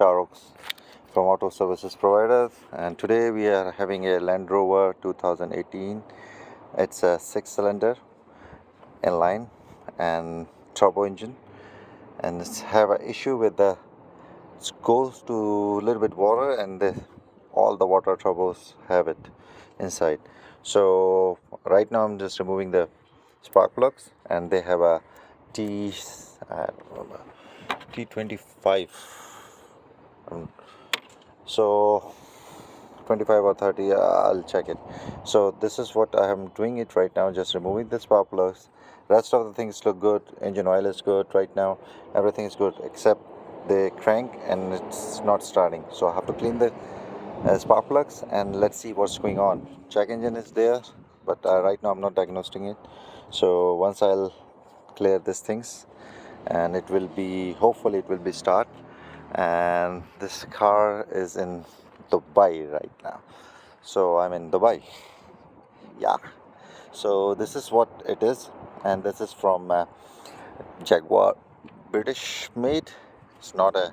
Shahrukh from Auto Services Providers, and today we are having a Land Rover 2018. It's a 6-cylinder inline and turbo engine, and it's have an issue with the it goes to a little bit water, and all the water turbos have it inside. So right now I'm just removing the spark plugs, and they have a I don't remember, T25. So 25 or 30, I'll check it. So this is what I am doing it right now, just removing the spark plugs. Rest of the things look good. Engine oil is good right now. Everything is good except the crank, and it's not starting. So I have to clean the spark plugs, and let's see what's going on. Check engine is there, but right now I'm not diagnosing it. So once I'll clear these things, and it will be, hopefully it will be start. And this car is in Dubai right now, so I'm in Dubai. Yeah, so this is what it is, and this is from Jaguar, British made. It's not a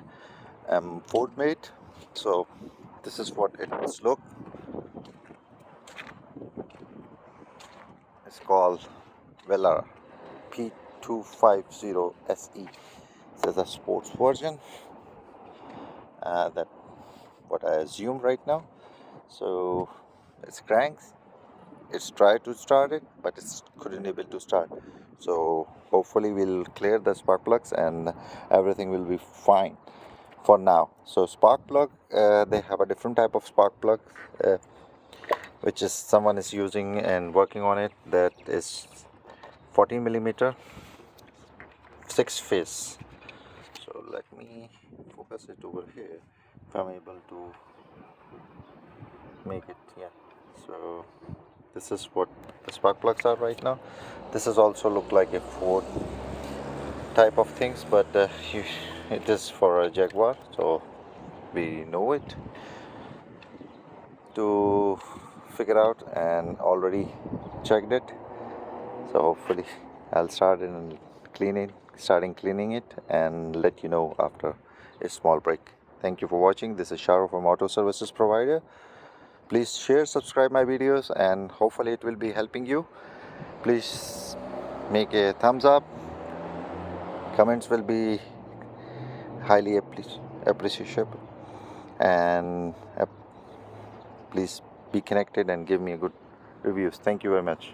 Ford made. So this is what it's look. It's called Velar P250 SE. This is a sports version, that what I assume right now. So it's cranks. It's tried to start it, but it's couldn't able to start. So hopefully we'll clear the spark plugs, and everything will be fine for now. So spark plug, they have a different type of spark plug, which is someone is using and working on it. That is 14 millimeter 6 phase. So let me focus it over here if I'm able to make it. Yeah, so this is what the spark plugs are right now. This is also look like a Ford type of things, but it is for a Jaguar, so we know it to figure out, and already checked it. So hopefully I'll start in starting cleaning it, and let you know after a small break. Thank you for watching. This is Sharo from Auto Services Provider. Please share, subscribe my videos, and hopefully it will be helping you. Please make a thumbs up. Comments will be highly appreciable, and please be connected and give me a good reviews. Thank you very much.